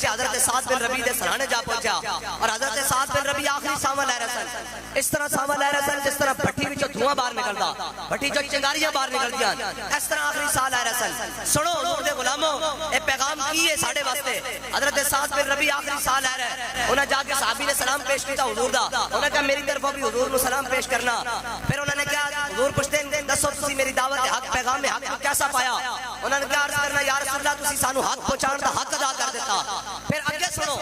پہنچے حضرت سعد بن ربیع دے سرانے جا پہنچا اور حضرت سعد بن ربیع آخری ساواں لے رہے سن. اس طرح ساواں لے رہے سن جس طرح بھٹی وچوں دھواں باہر نکلدا, بھٹی چوں چنگاریاں باہر نکلدیاں, اس طرح آخری سا لے رہے سن. سنو حضور دے غلاموں, اے پیغام کی ہے ساڈے واسطے. حضرت سعد بن ربیع آخری سا لے رہے, انہاں جا کے صحابی نے سلام پیش کیتا حضور دا. انہوں نے کہا میری طرفوں بھی حضور نو سلام پیش کرنا. پھر انہوں نے کہا حضور پوچھتے ہیں دسو تسی میری دعوت حق پیغام حق کو کیسا پایا؟ انہوں نے کہا عرض کرنا یا رسول اللہ تسی سانو حق پہنچان دا حق ادا کر دیتا. پھر اگے سنو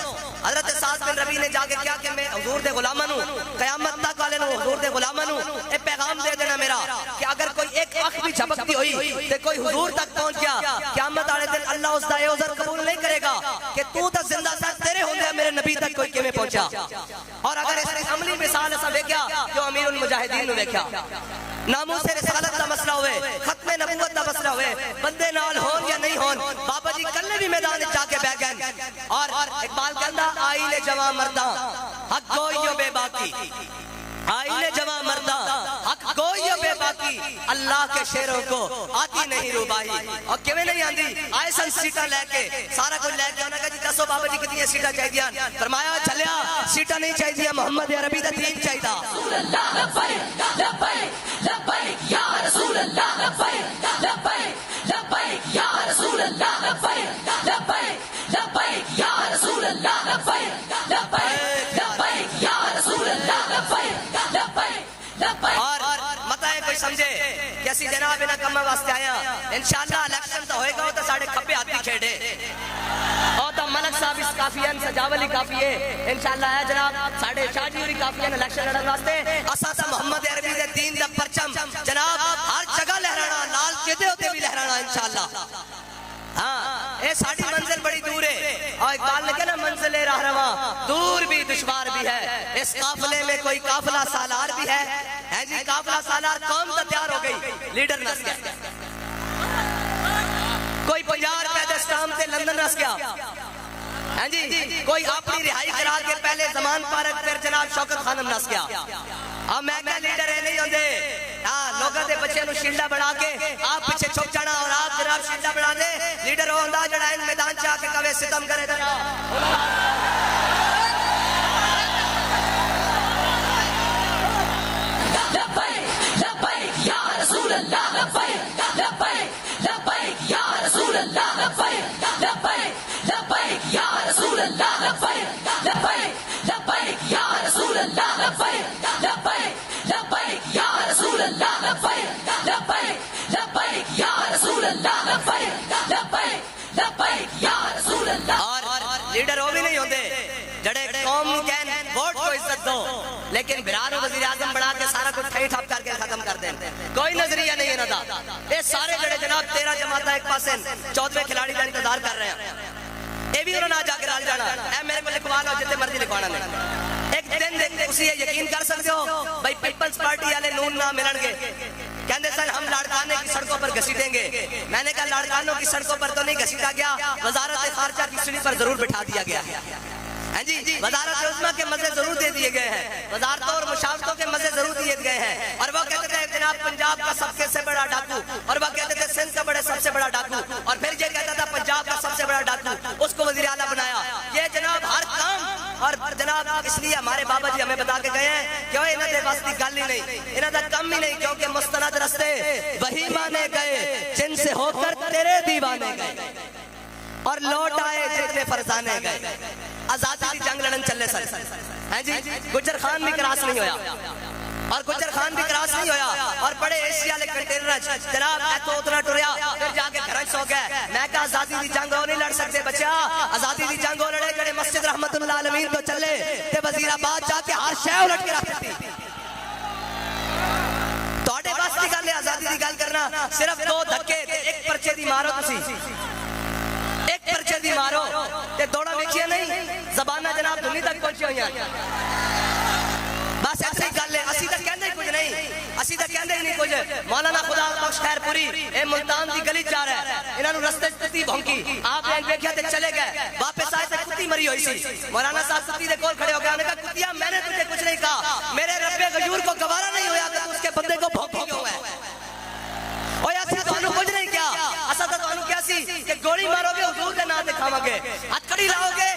حضرت سعد بن ربیع نے جا کے کیا کہ میں حضور دے غلاماں نو قیامت تک والے نو حضور دے غلاماں نو اے پیغام دے دینا میرا کہ اگر کوئی ایک اخ بھی جھپکتی ہوئی تے کوئی حضور تک پہنچ گیا, قیامت والے دن اللہ اس دا اے عذر قبول نہیں کرے گا کہ تو تے زندہ تک تیرے ہوندے میرے نبی تک کوئی کیویں پہنچا. اور اگر اس نے عملی مثال ایسا دیکھا جو امیر المجاہدین نے دیکھا, ناموس رسالت دا مسئلہ ہوئے, ختم نبوت دا مسئلہ ہوئے, بندے نال ہون یا نہیں ہون, بابا جی کلے بھی میدان جا کے بہ گئے. اور اقبال کہندا آئینے جواں مرداں حق گوئیو بے باقی, آئینے جواں مرداں حق گوئیو بے باقی, اللہ کے شیروں کو آتی نہیں روبائی. اور کیویں نہیں آندی, آئے سن سیٹاں لے کے سارا کچھ لے کے. انہوں نے کہا جی دسو بابا جی کتنی سیٹاں چاہیے؟ فرمایا چلیا سیٹاں نہیں چاہیے, محمد عربی دا دین چاہیے. رسول اللہ لبیک لبیک لبیک یا رسول اللہ لبیک لبیک لبیک یا رسول اللہ لبیک لبیک لبیک یا رسول اللہ لبیک لبیک لبیک یا رسول اللہ لبیک لبیک لبیک. اور متا ہے کوئی سمجھے کہ اسی جناب انہاں کماں واسطے آیا. انشاءاللہ الیکشن تو ہوئے گا تو ساڑھے کھپے ہاتھی کھیڑے اور تو ملک صاحب اس کافیان سجاولی کافی ہے انشاءاللہ ہے جناب. ساڑھے شاہ جی ہوئی کافیان الیکشن لڑن واسطے اساسا محمد عربی دے دین دا پرچم جناب ہر جگہ لہرانا, لال قلعے ہوتے بھی لہرانا انشاءاللہ. ہاں اے ساڑھی منزل بڑی دور ہے اور اقبال نے کہا نا منزل راہ رواں دور بھی دشوار بھی ہے, اس قافلے میں کوئی قافلہ سالار بھی ہے. ہے جی قافلہ سالار قوم تو تیار ہو گئی, لیڈر نس گیا, کوئی 50 روپے دے اسٹام تے لندن نس گیا. ہاں جی کوئی اپنی رہائی کرا کے پہلے زمان پارک پھر جناب شوکت خانم نس گیا. اب میں کہا لیڈر ہے نہیں ہوندے, لوگوں دے بچے نو شیلڈا بنا کے آپ پیچھے چھپ جانا اور آپ جناب شیلڈا بنا دے. لیڈر ہوندا جڑا ان میدان چا کے کبے ستم کرے لبیک لبیک یا رسول اللہ لبیک لبیک لبیک یا رسول اللہ لبیک لبیک لبیک یا رسول اللہ لبیک لبیک لبیک یا رسول اللہ لبیک لبیک لبیک یا رسول اللہ لبیک لبیک لبیک یا رسول اللہ لبیک لبیک لبیک یا رسول اللہ. اور لیڈر وہ بھی نہیں ہوندے جڑے قوم کہن ووٹ کو عزت دو لیکن برار وزیر اعظم بنا کے سارا کچھ ٹھئی ٹھپ کر کے ختم کر دیں. کوئی نظریہ نہیں انہاں دا. یہ سارے جڑے جناب 13 جماعتاں ایک پاسے 14ویں کھلاڑی کا انتظار کر رہے ہیں, اے بھی انہوں نے جا کے رل جانا. اے میرے کو لکھوا لو جتے مرضی لکھوانا نہیں. ایک دن دیکھتے اسی یقین کر سکتے ہو بھائی پیپلز پارٹی والے نون نہ ملن گے, کہندے سن ہم لاڑکانے کی سڑکوں پر گھسیٹیں گے. میں نے کہا لاڑکانوں کی سڑکوں پر تو نہیں گھسیٹا گیا, وزارت خارجہ کی سیڑھی پر ضرور بٹھا دیا گیا. ہاں جی وزارت عظمیٰ کے مزے ضرور دے دیے گئے ہیں, وزارتوں اور مشاورتوں کے مزے ضرور دیے گئے ہیں. اور وہ کہتے تھے جناب پنجاب کا سب سے بڑا ڈاکو, اور وہ کہتے تھے سندھ کا بڑے سب سے بڑا ڈاکو, اور پھر یہ کہتا تھا پنجاب کا سب سے بڑا ڈاکو, اس کو وزیر اعلیٰ بنایا. یہ جناب ہر کام اور جناب اس لیے ہمارے بابا جی ہمیں بتا کے گئے ہیں کہ انہوں نے واسطی گل ہی نہیں, انہوں نے کم ہی نہیں, کیونکہ مستند رستے وہی مانے گئے جن سے ہو کر تیرے دیوانے گئے اور لوٹ آئے جتنے فرزانے گئے. آزادی کی جنگ لڑن چلے سن. ہیں جی گجر خان بھی کراس نہیں ہویا, اور گجر خان بھی کراس نہیں ہویا, اور بڑے ایشیا لے کنٹینر جناب ایتو اتنا ٹریا پھر جا کے گھر سو گئے. میں کہا آزادی دی جنگ وہ نہیں لڑ سکتے بچہ, آزادی دی جنگ وہ لڑے جڑے مسجد رحمت اللہ عالمین تو چلے تے وزیر آباد جا کے ہر شے الٹ کے رکھ دی. تواڈے بس دی گل ہے آزادی دی گل کرنا, صرف 2 دھکے ایک پرچے دی مارو تسی, ایک پرچے دی مارو تے دوڑا ویکھیا نہیں, زبانہ جناب دھنی تک پہنچی ہوئی ہیں. بس ایسے ہی گل ہے, اسی تک کہندے ہی کچھ نہیں, اسی تک کہندے ہی نہیں کچھ. مولانا خدا بخش خیر پوری اے ملتان دی گلی جا رہا ہے, انہاں نو رستے کتی بھونکی, آپ نے دیکھیا تے چلے گئے, واپس آئے تے کتی مری ہوئی سی. مولانا صاحب کتی دے کول کھڑے ہو گئے, انہوں نے کہا کتیا میں نے تجھے کچھ نہیں کہا, میرے رب غیور کو گوارا نہیں ہویا کہ اس کے بندے کو بھونکی کیوں ہے. اوہ یا سی تو انہوں کچھ نہیں کیا, اسا تو انہوں کیا سی کہ گوڑی مارو گے حضور دے نام دکھاواں گے, ہتھکڑی لاؤ گے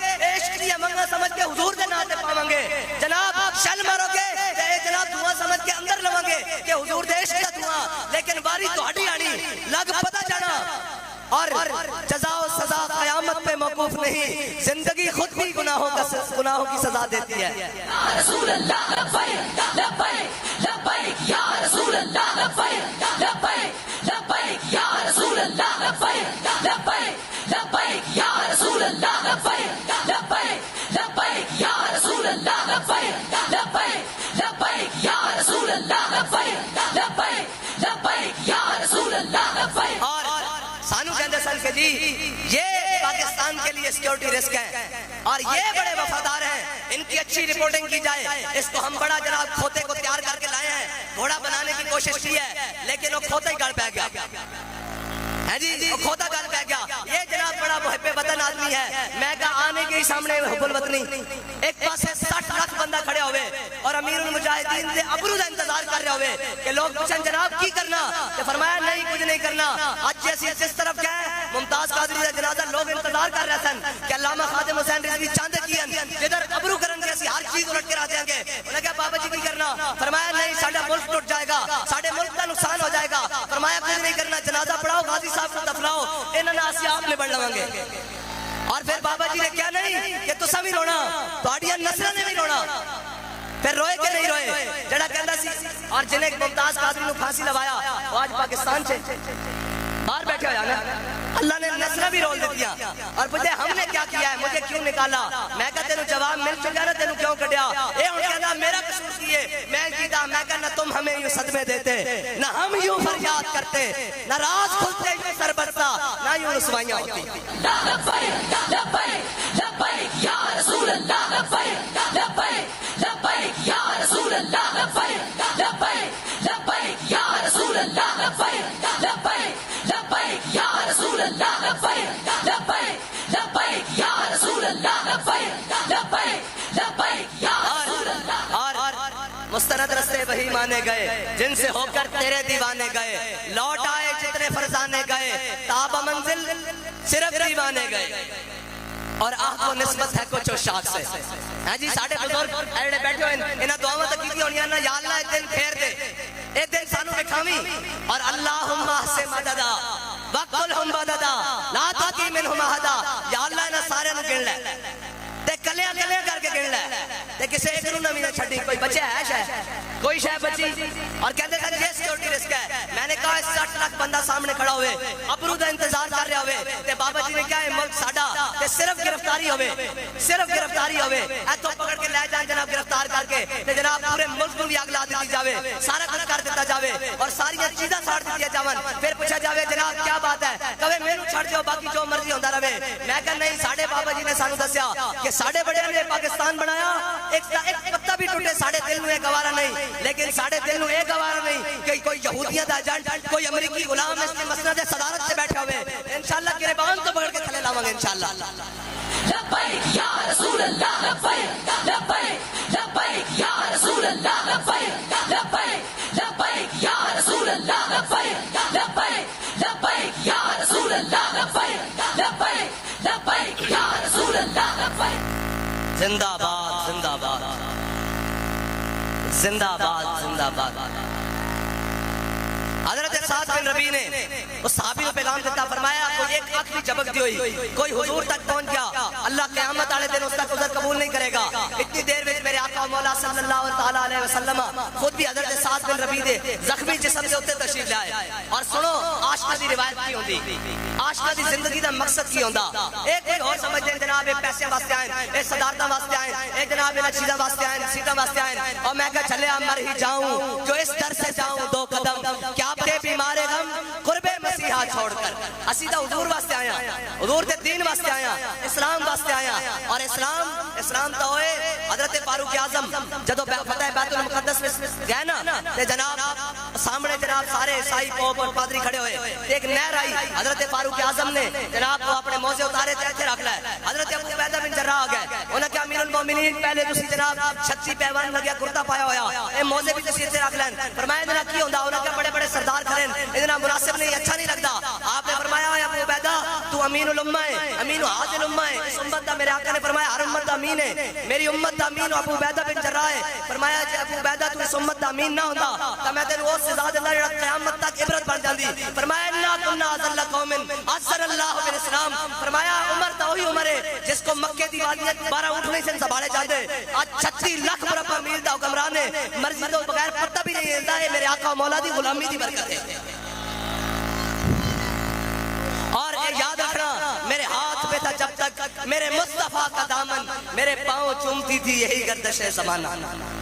بہشت دا دھواں لیکن باری تہاڈی آنی لگ پتہ جانا اور جزا و سزا قیامت پہ موقوف نہیں زندگی خود بھی گناہوں کی سزا دیتی ہے یا رسول اللہ لبیک لبیک لبیک یا رسول اللہ لبیک لبیک لبیک یا رسول اللہ لبیک لبیک لبیک یا رسول اللہ لبیک لبیک لبیک یا رسول اللہ لبیک لبیک لبیک یا رسول اللہ لبیک لبیک لبیک یا رسول اللہ لبیک اور سانو کہندے سن کہ جی یہ پاکستان کے لیے سیکیورٹی رسک ہے اور یہ بڑے وفادار ہیں ان کی اچھی رپورٹنگ کی جائے اس کو ہم بڑا جناب کھوتے کو تیار کر کے لائے ہیں گھوڑا بنانے کی کوشش کی ہے لیکن وہ کھوتا ہی گڑ پہ گیا ہے جی وہ کھوتا گل پہ گیا یہ جناب بڑا محب وطن آدمی ہے میں کہا آنے کے ہی سامنے حب الوطنی ایک پاسے 60 لاکھ بندہ کھڑے ہوئے اور امیر المجاہدین دے ابرو دا انتظار کر رہے ہوئے کہ لوگ پوچھیں جناب کی کرنا کہ فرمایا نہیں کچھ نہیں کرنا آج جیسی جس طرف گئے ممتاز قادری دا جنازہ لوگ انتظار کر رہے تھے کہ علامہ خادم حسین رضوی چاندے کیے جدھر ابرو کرن جیسی ہر چیز الٹ کے آ دیں گے انہوں نے کہا بابا جی کی کرنا فرمایا نہیں ساڈا ملک ٹوٹ جائے گا ساڈے ملک کا نقصان ہو جائے گا فرمایا کچھ نہیں کرنا جنازہ پڑھاؤ غازی صاحب کو دفناؤ انہوں نے آسی آپ میں بڑھ لویں گے اور پھر بابا جی نے کیا نہیں کہ تسا بھی رونا تہاڈیاں نسلاں نے بھی رونا پھر روئے کہ نہیں روئے جڑا کہندا سی اور جنہیں ممتاز قادری نو پھانسی لوایا وہ آج پاکستان سے باہر بیٹھے ہو نا اللہ نے نسلیں بھی رول دیتی ہیں اور پوچھے ہم نے کیا کیا ہے مجھے کیوں نکالا میں کہا تینوں جواب مل چکا نا تینوں کیوں کٹیا اے ان کہنا میرا قصور کیے میں جیتا میں کہا نہ تم ہمیں یوں صدمے دیتے نہ ہم یوں فریاد کرتے نہ راز کھلتے یوں سر برتا نہ یوں رسوائیاں ہوتی لبیک لبیک لبیک یا رسول اللہ لبیک لبیک لبیک یا رسول اللہ لبیک لبیک لبیک یا رسول اللہ لبیک لبیک لبیک یا رسول اللہ لبیک لبیک لبیک یا رسول اللہ لبیک لبیک لبیک یا رسول اللہ اور مستند رستے وہی مانے گئے جن سے ہو کر تیرے دیوانے گئے لوٹ آئے جتنے فرزانے گئے تاب منزل صرف دیوانے گئے اور آہ کو نسبت ہے کچھ شاخ سے ہے جی ساڑھے بزرگ ایڑے بیٹھے ہوئے انہاں دعاواں تک کی ہونیاں نا یا اللہ ایک دن پھیر دے ایک دن سانو بکھاویں اور اللہم احسن مددا وقلہم بددا لا تاتی منہم احدا یا اللہ انہاں سارے نو گن لے تے کلیاں کلیاں کر کے گن لے تے کسے ایک نو نہ چھڈی کوئی بچے ہے شے کوئی شے بچی اور کہتے ہیں یہ سیکیورٹی رسک ہے میں نے کہا 60 لاکھ بندہ سامنے کھڑا ہوئے ابرو دا انتظار کر رہے ہوئے تے بابا جی نے کہا ہے ملک ساڈا تے صرف گرفتاری ہوئے ایتھوں پکڑ کے لے جان جناب گرفتار کر کے تے جناب پورے ملک کو بھی اگلا دیتی جاوے سارا کچھ کر دیتا جاوے اور ساری چیزاں ساڑ دیتی جاون پھر پوچھا جاوے جناب کیا بات ہے کہے مینوں چھڑ جاؤ باقی جو مرضی ہوندا رہے میں کہا نہیں ساڈے بابا جی نے سانو دسیا کہ ساڈے بڑے نے پاکستان بنایا ایک پتا بھی ٹوٹے ساڈے دل نو ایک گوارا نہیں لیکن ساڈے دل نو ایک گوارا نہیں کہ کوئی یہودیت دا ایجنٹ کوئی امریکی غلام اس نے مسند صدارت سے بیٹھا ہوئے انشاءاللہ گریبان تو پکڑ کے تھلے لاواں گے انشاءاللہ لبیک یا رسول اللہ لبیک لبیک لبیک یا رسول اللہ لبیک لبیک لبیک یا رسول اللہ لبیک لبیک لبیک یا رسول اللہ لبیک لبیک لبیک یا رسول اللہ لبیک زندہ باد زندہ باد زندہ باد زندہ باد حضرت سعد بن ربیع نے اس صحابی کو پیغام دیتا فرمایا کوئی ایک آنکھ بھی جھپک دی ہوئی کوئی حضور تک پہنچ گیا اللہ قیامت والے دن اس کا عذر قبول نہیں کرے گا اتنی دیر میں میرے آقا مولا صلی اللہ تعالی علیہ وسلم خود بھی حضرت سعد بن ربیع دے زخمی جسم سے اتنے تشریف لائے اور سنو عاشقہ دی روایت کی ہوندی عاشقہ دی زندگی دا مقصد کی ہوندا ایک کوئی اور سمجھتے ہیں جناب یہ پیسے واسطے آئیں یہ صدارتاں واسطے آئیں یہ جناب یہ چیزاں واسطے آئیں سیٹاں واسطے آئیں اور میں کہا چلے مر ہی جاؤں جو اس در سے جاؤں 2 قدم کیا آپ کے بیمار غم قرب مسیحا چھوڑ کر اسی دا حضور واسطے آیا حضور دے دین واسطے آیا اسلام واسطے آیا اور اسلام تو ہوئے حضرت فاروق اعظم جدو فتح بیت المقدس میں گئے نا تے جناب سامنے جناب سارے عیسائی پوپ اور پادری کھڑے ہوئے ایک نہر آئی حضرت فاروق اعظم نے جناب کو اپنے موزے اتارے تے ایتھے رکھ لے حضرت ابو عبیدہ بن جراح آ گئے انہاں کہا امیر المومنین پہلے تسی جناب چھتی پیوان لگیا کرتا پایا ہویا اے موزے بھی تسی ایتھے رکھ لین فرمایا جناب کی ہوندا انہاں کہا بڑے بڑے سردار کھڑے اتنا مناسب نہیں اچھا نہیں لگتا آپ نے فرمایا ابو عبیدہ تو امین الامہ ہے امین حاضر الامہ ہے اس امت دا تھا میرے آقا نے فرمایا ہر امت دا امین ہے، میری امت دا امین ابو عبیدہ بن جراح ہے. فرمایا جے ابو عبیدہ تو اس امت دا امین نہ ہوندا تے میں تینوں اس سے زیادہ اللہ جڑا قیامت تک عبرت بن جاندی. فرمایا انا كنا ذل قوم عزر اللہ بالاسلام. فرمایا عمر تا وہی عمر ہے جس کو مکے دی وادی 12 اونٹ نہیں سن سنبھالے جاندے. آج 36 لاکھ مربع میل دا حکمران ہے، مرضی تو بغیر پتہ بھی نہیں دیتا ہے. میرے آقا مولا دی غلامی دی برکت ہے. اور یہ یاد رکھنا میرے ہاتھ پہ تھا جب تک میرے مصطفیٰ کا دامن، میرے پاؤں چومتی تھی یہی گردش زمانہ.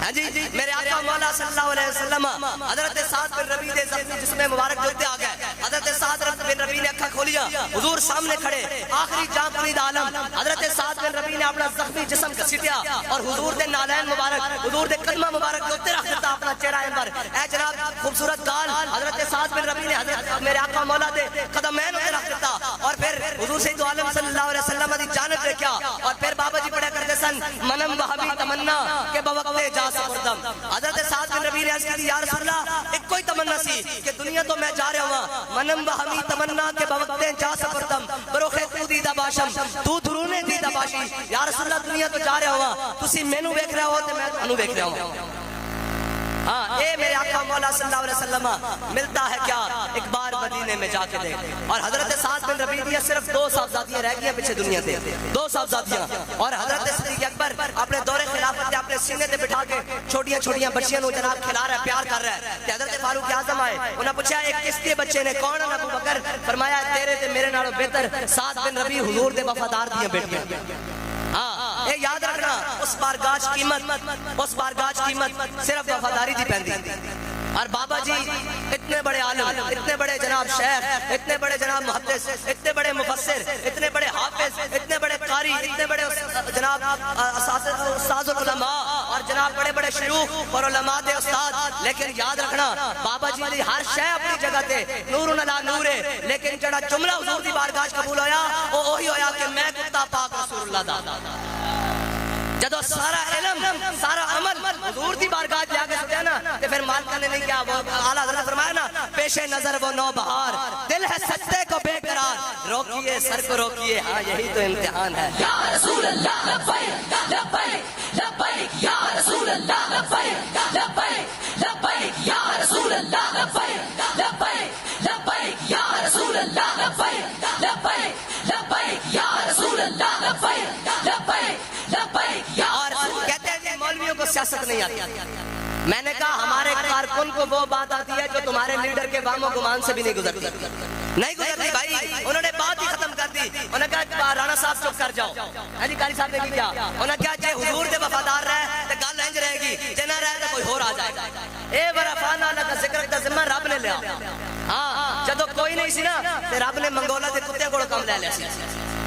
ہاں جی میرے آقا مولا صلی اللہ علیہ وسلم حضرت سعد بن ربیع دے زخمی جسم مبارک جلتے آ گئے. حضرت سعد بن ربیع نے اکھا کھولیا، حضور سامنے کھڑے، آخری جان پرید عالم. حضرت سعد بن ربیع نے اپنا زخمی جسم گھسیٹیا اور حضور دے نالین مبارک، حضور دے قدمہ مبارک کے اوپر رکھ دیتا اپنا چہرہ انور. اے جناب خوبصورت گال حضرت سعد بن ربیع نے حضرت میرے آقا مولا دے قدمین اوپر رکھ دیتا اور پھر حضور سید عالم صلی اللہ علیہ وسلم دی جانب دیکھا. اور پھر بابا جی پڑھا کرتے سن منم وہابی تمنا کہ بوقت جا سپردم. حضرت سعد بن ربیع نے عرض کی یا رسول اللہ ایک کوئی تمنا سی کہ دنیا تو میں جا رہا ہوں، منم وہابی تمنا کہ بوقت جا سپردم بروخے تو دیدہ باشم تو درونے دیدہ باشی. یا رسول اللہ دنیا تو جا رہا ہوں، تسی مینوں ویکھ رہے ہو تے میں تانوں ویکھ رہا ہوں. ہاں اے میرے آقا مولا صلی اللہ علیہ وسلم ملتا ہے کیا ایک بار مدینے میں جا کے دیکھ. اور حضرت سعد بن ربیع کی صرف 2 صاحبزادیاں رہ گئی پیچھے دنیا سے، 2 صاحبزادیاں. اور حضرت صدیق اکبر اپنے دور خلافت اپنے سینے تے بٹھا کے چھوٹیاں چھوٹیاں بچیاں نو جناب کھلا رہا ہے، پیار کر رہا ہے. تے حضرت فاروق اعظم آئے، انہوں نے پوچھا ایک کس کے بچے نے، کون ہے ابو بکر؟ فرمایا تیرے تے میرے نالوں بہتر سعد بن ربیع حضور دے وفادار دیاں بیٹیاں. ہاں اے یاد رکھنا اس بارگاہ قیمت صرف وفاداری دی پیندی. اور بابا جی اتنے بڑے عالم، اتنے بڑے جناب شیخ، اتنے بڑے جناب محدث، اتنے بڑے مفسر، اتنے بڑے حافظ، اتنے بڑے قاری، اتنے بڑے جناب استاذ العلماء اور جناب بڑے بڑے شیوخ اور علماء دے استاد. لیکن یاد رکھنا بابا جی دی ہر شے اپنی جگہ تے نور علی نور ہے. لیکن جڑا جملہ حضور دی بارگاہ قبول ہویا وہ وہی ہویا کہ میں کتا پاک رسول اللہ دا. جدو سارا علم سارا عمل حضور دی بارگاہ جا کے سکتے ہیں نا تے پھر مالکہ نے نہیں کیا. وہ اعلیٰ حضرت فرمایا نا پیش نظر وہ نو بہار، دل ہے سجدے کو بے قرار، روکیے سر کو روکیے، ہاں یہی تو امتحان ہے. یا رسول اللہ لبیک لبیک لبیک یا رسول اللہ لبیک لبیک لبیک یا رسول اللہ لبیک لبیک لبیک یا رسول اللہ لبیک لبیک لبیک یا رسول اللہ لبیک لبیک لبیک. اور کہتے ہیں جی مولویوں کو سیاست نہیں آتی. میں نے کہا ہمارے کارکن کو وہ بات آتی ہے جو تمہارے لیڈر کے وام و گمان سے بھی نہیں گزرتی. نہیں گزرتی بھائی. انہوں نے بات ہی ختم کر دی. انہوں نے کہا رانا صاحب چپ کر جاؤ. ہاں جی قاری صاحب نے کیا؟ انہوں نے کہا جے حضور دے وفادار رہے تو گل انج رہے گی، جے نہ رہے تو کوئی اور آ جائے گا. اے برفانا لگا ذکر دا ذمہ رب نے لیا. ہاں جدو کوئی نہیں سی نا تے رب نے منگولا دے کتے کو کم لے لیا سی.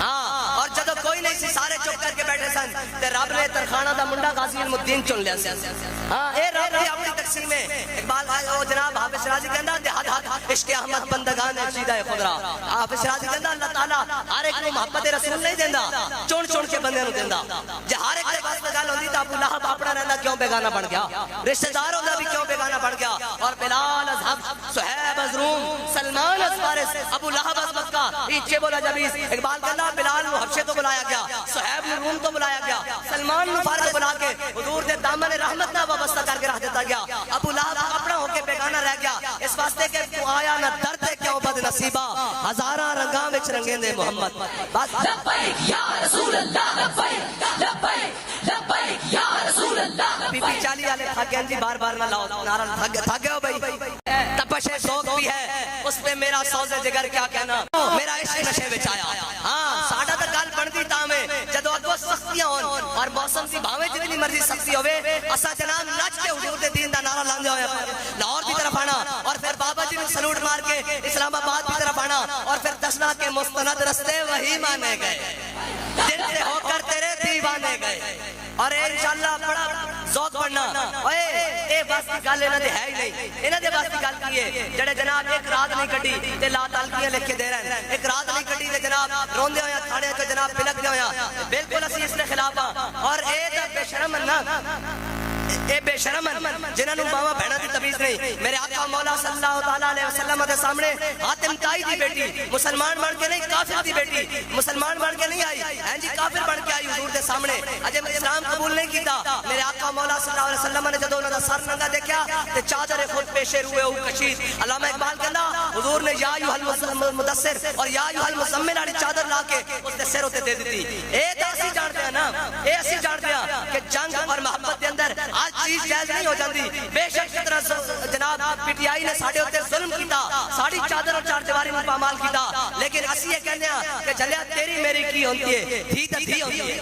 ہاں اور جدو کوئی نہیں سی سارے چپ کر کے بیٹھے سن تے رب نے ترخانہ دا منڈا غازی المدین چن لیا سی. ہاں اے رب دی اپنی تقسیم ہے. اقبال او جناب حافظ شرازی کہندا تے حد حد عشق احمد بندگان عقیدہ خدا. حافظ شرازی کہندا اللہ تعالی ہر ایک کو محبت رسول نہیں دیندا، چن چن کے بندے نو دیندا. جے ہر ایک دے پاس گل ہوندی تے ابو لہب اپنا رہندا کیوں بیگانہ بن گیا، رشتہ دار ہوندا بھی کیوں بیگانہ بن گیا. اور بلال از حبش، صہیب از روم، سلمان از فارس، ابو لہب از مکہ، ایچے بولا جبیس. اقبال کہندا بلال نو حبشے تو بلایا گیا، صہیب نو روم تو بلایا گیا، سلمان نو فارس بلا کے حضور دے دامن رحمت نہ وابستہ کر کے رکھ دیتا گیا. ابو لہب اپنا ہو کے بیگانہ رہ گیا اس واسطے کہ تو آیا نہ درد کیوں بد نصیبہ، ہزاراں رنگاں وچ رنگیں دے محمد. لبیک یا رسول اللہ لبیک لبیک لبیک یا رسول اللہ. پی پی چالی والے تھک جی بار بار نہ لاؤ نعرہ تھک گئے ہو بھائی. تپش ذوق بھی ہے اس پہ میرا سوز جگر کیا کہنا، میرا عشق نشے وچ آیا. ہاں ساڈا تے گل بندی تاں میں جدو اگوں سختیاں ہون اور موسم دی بھاویں جتنی مرضی سختی ہوے اسا جناب نچ کے حضور دے دین دا نعرہ لاندے ہوئے لاہور دی طرف آنا اور پھر بابا جی نے سلوٹ مار کے اسلام آباد کی طرف آنا اور پھر دسنا کے مستند رستے وہی مانے گئے جن سے ہو کر تیرے دیوانے گئے. اور انشاءاللہ بڑا ذوق بڑھنا. اوئے اے بس کی گل انہاں دے ہے ہی نہیں. انہاں دے بس کی گل کی ہے جڑے جناب ایک رات نہیں کٹی تے لا تعلقیاں لکھ کے دے رہے ہیں، ایک رات نہیں کٹی تے جناب روندے ہویا تھانے تے جناب بلک دے ہویا. بالکل اسی اس کے خلاف ہاں. اور اے تے بے شرم نا اے بے شرم جنہاں نوں ماواں بہناں دی تمیز نہیں. میرے آقا مولا صلی اللہ تعالی علیہ وسلم دے سامنے حاتم تائی دی بیٹی مسلمان بن کے نہیں کافر دی بیٹی مسلمان بن کے نہیں آئی ہیں جی کافر بن کے آئی حضور دے سامنے اجے اسلام قبول نہیں کیتا. میرے آقا مولا صلی اللہ علیہ وسلم نے جدوں انہاں دا سر ننگا دیکھیا تے چادر خود پیشے روئے او کشید. علامہ اقبال کہندا حضور نے یا ایھا المدثر اور یا ایھا المزمل والی چادر لا کے اس دے سر تے دے دتی. اے تے اسی جانتے ہیں نا اے اسی جانتے ہیں کہ جنگ اور محبت دے اندر ہر چیز جائز نہیں ہو جاندی. بے شک جتنا جناب پی ٹی آئی نے ساڈے اوتے ظلم کیتا ساڈی چادر اور چار دیواری نوں پامال کیتا لیکن اسی یہ کہنے ہیں کہ جلیا تیری میری کی ہوندی ہے تھی تے تھی ہوندی ہے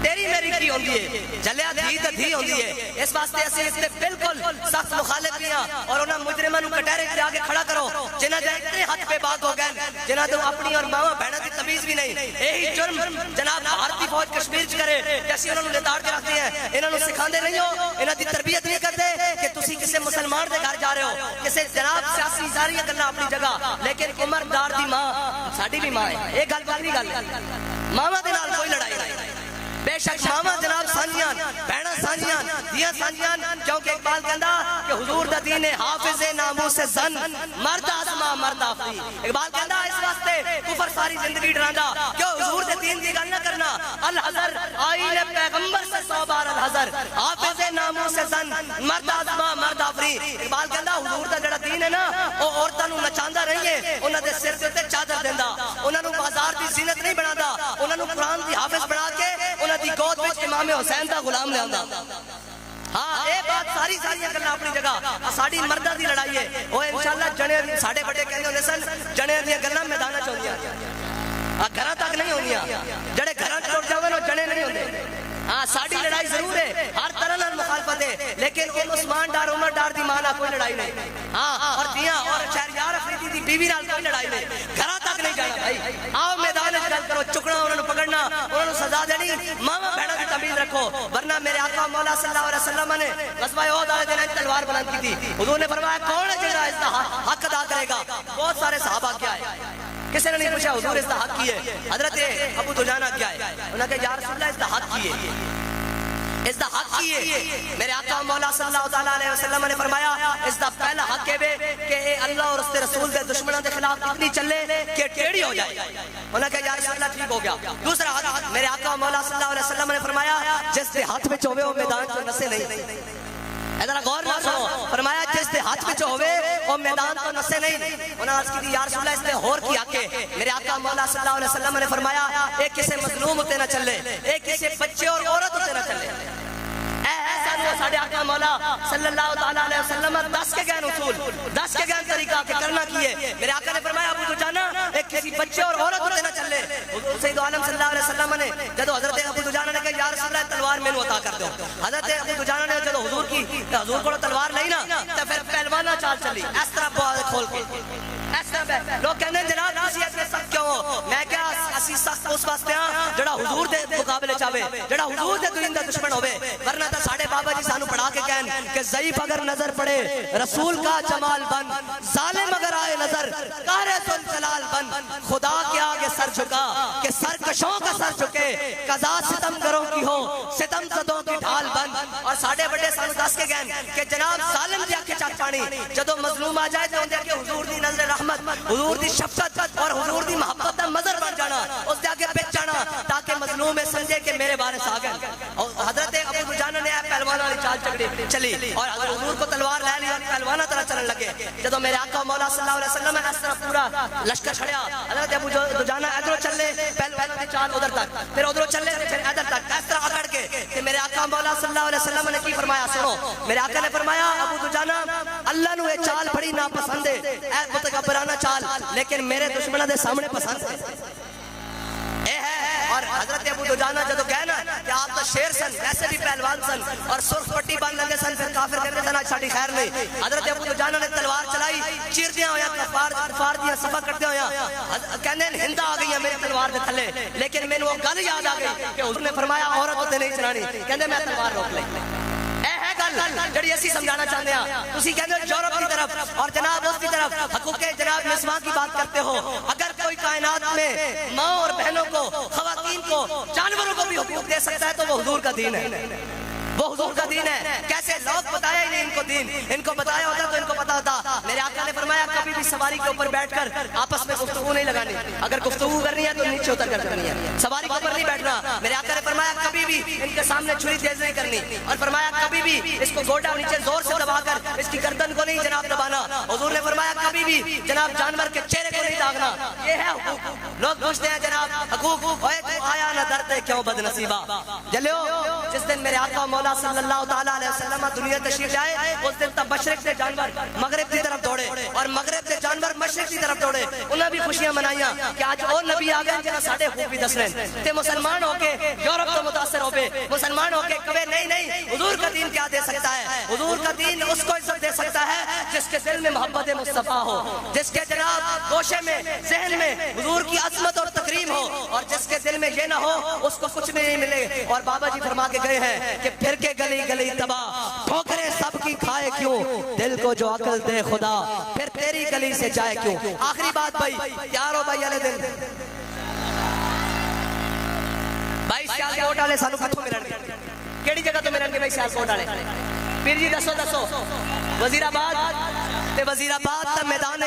تیری میری کی ہوندی ہے جلیا تھی تے تھی ہوندی ہے. اس واسطے اسی اس تے بالکل سخت مخالف ہیں اور انہاں مجرماں نوں کٹہرے تے آگے کھڑا کرو جنہاں دے اتنے ہاتھ پہ باغ ہو گئے جنہاں تو اپنی اور ماواں بہناں دی تمیز بھی نہیں. یہی جرم جناب بھارتی فوج کشمیر چ کرے کہ اسی انہاں نوں لتاڑ کے رکھتے ہیں انہاں نوں سکھاندے نہیں ہو انہاں دی تربیت نہیں کرتے کہ تسی کسے مسلمان دے گھر جا رہے ہو کسے جناب سیاسی ساری گلاں اپنی جگہ لیکن عمر دار دی ماں ساڈی بھی ماں ہے. یہ گل بکری گل ماواں دے نال کوئی لڑائی نہیں. بے شک ماما جناب سانجیاں بہنا سانجیاں دیاں سانجیاں کیونکہ اقبال کہندا کہ حضور دا دین حافظ ناموس زن مرد آزما مرد آفری. اقبال کہندا اس واسطے کفر ساری زندگی ڈراندا کہ حضور دے دین دی گل نہ کرنا. الحذر آئین پیغمبر سے 100 بار الحذر حافظ ناموس زن مرد آزما مرد آفری. اقبال کہندا حضور دا جڑا دین ہے نا او عورتاں نوں نچاندا نہیں ہے انہاں دے سر تے چادر دیندا انہاں نوں بازار دی زینت نہیں بنادا انہاں نوں قرآن دی حافظ بنا کے دی گود وچ امام حسین دا غلام لے آندا. ہاں اے بات ساری گلاں اپنی جگہ ساڈی مرداں دی لڑائی ہے او انشاءاللہ جنے ساڈے بڑے کہندے ہوندے سن جنے دی گلاں میداناں چ ہوندیاں گھراں تک نہیں ہوندیاں جڑے گھراں ٹر جاون او جنے نہیں ہوندے. ہاں ساڈی لڑائی ضرور ہے ہر طرح نال مخالفت ہے لیکن او عثمان ڈار عمر ڈار دی ماں نال کوئی لڑائی نہیں. ہاں اور دیاں اور شہریار افریدی دی بیوی نال کوئی لڑائی نہیں. گھراں تک نہیں جانا بھائی آؤ میدان وچ گل کرو چکنا انہاں نوں پکڑنا انہاں نوں سزا دینی ماواں بہناں دی تمیز رکھو ورنہ میرے آقا مولا صلی اللہ علیہ وسلم نے غزوہ احد والے دن تلوار بلند کی تھی. حضور نے فرمایا کون ہے جڑا اس دا حق ادا کرے گا. بہت سارے صحابہ کیا ہے کسی نے نہیں پوچھا حضور اس دا حق کی ہے. حضرت ابو دجانہ کیا ہے انہوں نے کہا یا رسول اللہ اس دا حق کی ہے اس دا حق کی ہے. میرے آقا مولا صلی اللہ تعالی علیہ وسلم نے فرمایا اس دا پہلا حق ہے کہ اللہ اور اس کے رسول دے دشمنوں کے خلاف اتنی چلے کہ ٹیڑھی ہو جائے. انہوں نے کہا یا رسول اللہ ٹھیک ہو گیا. دوسرا حق میرے آقا مولا صلی اللہ علیہ وسلم نے فرمایا جس دے ہاتھ وچ ہوے وہ میدان چ نسے نہیں. ادھر غور نہ سنو فرمایا جس دے ہاتھ وچ ہوے وہ میدان تو نسے نہیں. انہوں نے عرض کی یا رسول اللہ اس نے اور کی حق ہے. میرے آقا مولا صلی اللہ علیہ وسلم نے فرمایا ایک کسی مظلوم ہوتے نہ چلے ایک کسی بچے اور عورت ہوتے نہ چلے. ساڈے آقا مولا صلی اللہ تعالی علیہ وسلم 10 کے گہن اصول 10 کے گہن طریقہ کہ کرنا کیے. میرے آقا نے فرمایا ابو دجانہ ایک کسی بچے اور عورت ہوتے نہ چلے. سید عالم صلی اللہ علیہ وسلم نے جدو حضرت ابو دجانہ نے کہا یا رسول اللہ تلوار مینوں عطا کر دو. حضرت ابو دجانہ نے جدو حضور کی حضور کو تلوار لئی نا تے پھر پہلوانہ چال چلی اس طرح بوال کھول کے اس طرح لوگ کہندے جناب تسی اتنے سخت کیوں ہو. میں کہا اسی سخت اس واسطے ہاں جڑا حضور دے مقابلے چاہے جڑا حضور دے دین دا دشمن ہوے. ورنہ تے ساڈے بابا جی سانو پڑھا کے کہن کہ ضعیف اگر نظر پڑے رسول کا جمال بن ظالم اگر آئے نظر قہر ذوالجلال بن. خدا کے آگے سر جھکا کہ سرکشوں کا سر جھکے قضا ستم گروں کی ہو ستم زدوں کی ڈھال بن. اور ساڈے بڑے سانو دس کے کہن کہ جناب ظالم دی اکھ چک پانی جدو مظلوم آ جائے تے ہوندے کہ حضور دی نظر رحمت حضور دی شفقت اور حضور دی محبت دا مظہر بن جانا اس دے آگے پچ جانا تاکہ مظلوم سمجھے کہ میرے وارث آ گئے. اور حضرت ابو دجانہ نے پہلوان والی چال چلی اور حضور کو تلوار لے لی اور پہلوانہ طرح چلن لگے. جدو میرے آقا مولا صلی اللہ علیہ وسلم اس طرح پورا لشکر چھڑیا حضرت ابو دجانہ ادھر چلے پہلوان کی چال ادھر تک پھر ادھر چلے پھر ادھر تک اس طرح اکڑ کے کہ میرے آقا مولا صلی اللہ علیہ وسلم نے کی فرمایا سنو. میرے آقا نے فرمایا ابو دجانہ اللہ نو یہ چال بڑی ناپسند ہے اے متکبرانہ چال لیکن میرے دشمنوں دے سامنے پسند ہے. اور حضرت ابو دجانہ جدو گئے نا کہ آپ تو شیر سن ویسے بھی پہلوان سن اور سرخ پٹی باندھ لگے سن پھر کافر کہتے سن آج ساڈی خیر نہیں. حضرت ابو دجانہ نے تلوار چلائی چیردیاں ہویا کفار دیا صفا کرتے ہویا کہندے ہندا آ گئی ہے میری تلوار دے تھلے لیکن مینوں وہ گل یاد آ گئی کہ حضور نے فرمایا عورت ہوتے نہیں چلانی. کہندے میں تلوار روک لئی. جڑی اسی سمجھانا چاہتے ہیں تسی کہندے ہو یورپ کی طرف اور جناب اس کی طرف حقوق جناب نسواں کی بات کرتے ہو. اگر کوئی کائنات میں ماں اور بہنوں کو خواتین کو جانوروں کو بھی حقوق دے سکتا ہے تو وہ حضور کا دین ہے، وہ حضور کا دین ہے۔ کیسے لوگ بتایا ہی نہیں ان کو دین، ان کو بتایا ہوتا تو ان کو پتا ہوتا۔ میرے آقا نے فرمایا کبھی بھی سواری کے اوپر بیٹھ کر آپس میں گفتگو نہیں لگانی، اگر گفتگو کرنی ہے تو نیچے اتر کر کرنی ہے، سواری کے اوپر نہیں بیٹھنا۔ میرے آقا نے فرمایا کبھی بھی ان کے سامنے چھری تیز نہیں کرنی، اور فرمایا کبھی بھی اس کو گوڈا نیچے زور سے دبا کر اس کی گردن کو نہیں جناب دبانا۔ حضور نے فرمایا کبھی بھی جناب جانور کے چہرے کو نہیں داغنا، یہ ہے حقوق۔ لوگ پوچھتے ہیں جناب حقوق، اوے تو آیا نہ درتے کیوں بد نصیبہ۔ جلیو جس دن میرے آقا مولا صلی اللہ تعالیٰ علیہ وسلم دنیا تشریف لائے، اس دن تب مشرق سے جانور مغرب کی طرف دوڑے اور مغرب سے جانور مشرق کی طرف دوڑے۔ انہیں بھی خوشیاں منائیاں کہ آج اور نبی آ گئے جنہاں ساڑھے خوب بھی دس رہے تے مسلمان ہو کے یورپ تو متاثر ہو پہ، مسلمان ہو کے کبھی نہیں حضور کا دین کیا دے سکتا ہے؟ حضور کا دین اس کو عزت دے سکتا ہے جس کے دل میں محبت مصطفیٰ ہو، جس کے جناب گوشے میں ذہن میں حضور کی عظمت اور تکریم ہو، اور جس کے دل میں یہ نہ ہو اس کو کچھ بھی نہیں ملے۔ اور بابا جی فرما کے گئے ہیں کہ پھر کے گلی گلی تباہ، ٹھوکریں سب کی کھائے کیوں، دل کو جو عقل دے خدا، پھر تیری گلی سے جائے کیوں۔ آخری بات بھائی، تیار ہو بھائی علیہ دل بھائی سیال کوٹ والے سانو کتھوں ملن گے؟ کیڑی جگہ تو ملن گے بھائی سیال کوٹ والے؟ پیر جی دسو وزیر آباد تے وزیر آباد تے میدان